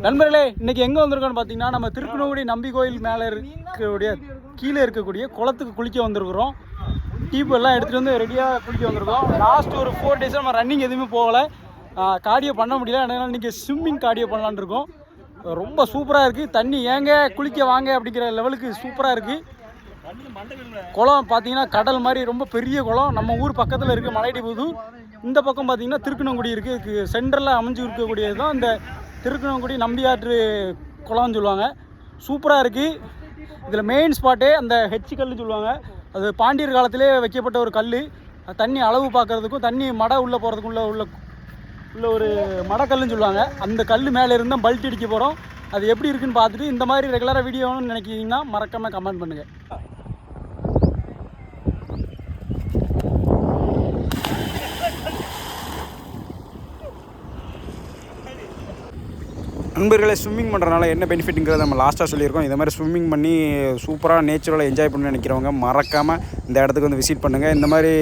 நண்பர்களே, இன்னைக்கு எங்கே வந்திருக்கோன்னு பார்த்தீங்கன்னா, நம்ம திருக்குணங்குடி நம்பி கோயில் மேலே இருக்கக்கூடிய கீழே இருக்கக்கூடிய குளத்துக்கு குளிக்க வந்திருக்கிறோம். டீப்பு எல்லாம் எடுத்துகிட்டு வந்து ரெடியாக குளிக்க வந்திருக்கோம். லாஸ்ட் ஒரு 4 days நம்ம ரன்னிங் எதுவுமே போகலை, கார்டியோ பண்ண முடியல. அதனால் இன்றைக்கி ஸ்விம்மிங் கார்டியோ பண்ணலான்னு இருக்கோம். ரொம்ப சூப்பராக இருக்குது. தண்ணி ஏங்க குளிக்க வாங்க அப்படிங்கிற லெவலுக்கு சூப்பராக இருக்குது. குளம் பார்த்தீங்கன்னா கடல் மாதிரி ரொம்ப பெரிய குளம். நம்ம ஊர் பக்கத்தில் இருக்குது மலையடிபுதூர். இந்த பக்கம் பார்த்தீங்கன்னா திருக்குணங்குடி இருக்குது. சென்ட்ரலில் அமைஞ்சு இருக்கக்கூடியது தான் இந்த திருக்குணங்குடி நம்பியாற்று குளம்னு சொல்லுவாங்க. சூப்பராக இருக்குது. இதில் மெயின் ஸ்பாட்டே அந்த ஹெச் கல்லுன்னு சொல்லுவாங்க. அது பாண்டியர் காலத்திலே வைக்கப்பட்ட ஒரு கல். தண்ணி அளவு பார்க்குறதுக்கும் தண்ணி மடை உள்ளே போகிறதுக்கும் உள்ள ஒரு மடக்கல்லுன்னு சொல்லுவாங்க. அந்த கல் மேலே இருந்தால் பல்ட்டி அடிக்க போகிறோம். அது எப்படி இருக்குன்னு பார்த்துட்டு இந்த மாதிரி ரெகுலராக வீடியோன்னு நினைக்கிங்கன்னா மறக்காமல் கமெண்ட் பண்ணுங்கள். நண்பர்களே, ஸ்விம்மிங் பண்ணுறதுனால என்ன பெனிஃபிட்டுங்கிறத நம்ம லாஸ்ட்டாக சொல்லியிருக்கோம். இந்த மாதிரி ஸ்விம்மிங் பண்ணி சூப்பராக நேச்சுரலாக என்ஜாய் பண்ண நினைக்கிறவங்க மறக்காமல் இந்த இடத்துக்கு வந்து விசிட் பண்ணுங்கள். இந்த மாதிரி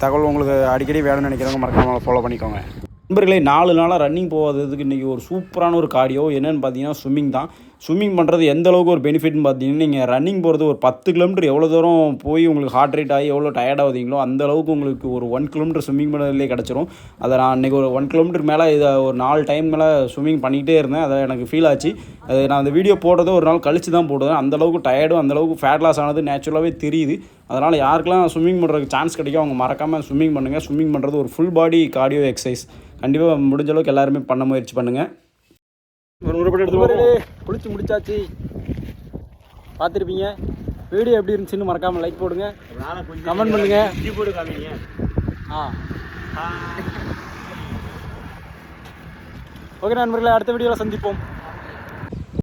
தகவல் உங்களுக்கு அடிக்கடி வேணும்னு நினைக்கிறவங்க மறக்காமல் ஃபாலோ பண்ணிக்கோங்க. நண்பர்களே, 4 நாளாக ரன்னிங் போகாததுக்கு இன்றைக்கி ஒரு சூப்பரான ஒரு கார்டியோ என்னென்னு பார்த்தீங்கன்னா ஸ்விம்மிங் தான். ஸ்விம்மிங் பண்ணுறது எந்த அளவுக்கு ஒரு பெனிஃபிட்னு பார்த்தீங்கன்னா, நீங்கள் ரன்னிங் போகிறது ஒரு 10 கிலோமீட்டர் எவ்வளோ தூரம் போய் உங்களுக்கு ஹார்ட் ரேட் ஆகி எவ்வளோ டயர்ட் ஆகுதுங்களோ அந்த அளவுக்கு உங்களுக்கு ஒரு 1 கிலோமீட்டர் ஸ்விம்மிங் பண்ணுறதுலேயே கிடச்சிரும். அதை நான் இன்றைக்கி ஒரு 1 கிலோமீட்டர் மேலே இதை ஒரு 4 டைம் மேலே ஸ்விம்மிங் பண்ணிக்கிட்டே இருந்தேன். அதை எனக்கு ஃபீல் ஆச்சு. அது நான் அந்த வீடியோ போடுறதும் ஒரு நாள் கழித்து தான் போடுவேன். அந்தளவுக்கு டயர்டும் அந்தளவுக்கு ஃபேட் லாஸ் ஆனது நேச்சுரலாகவே தெரியுது. அதனால் யாருக்கெல்லாம் ஸ்விம்மிங் பண்ணுறதுக்கு சான்ஸ் கிடைக்கும் அவங்க மறக்காமல் ஸ்விம்மிங் பண்ணுங்கள். ஸ்விம்மிங் பண்ணுறது ஒரு ஃபுல் பாடி கார்டியோ எக்ஸசைஸ். கண்டிப்பாக முடிஞ்ச அளவுக்கு எல்லாருமே பண்ண முயற்சி பண்ணுங்கள். குளிச்சு முடிச்சாச்சு, பார்த்துருப்பீங்க. வீடியோ எப்படி இருந்துச்சுன்னு மறக்காமல் லைக் போடுங்க, கமெண்ட் பண்ணுங்க. ஓகே நண்பர்களே, அடுத்த வீடியோவில் சந்திப்போம்.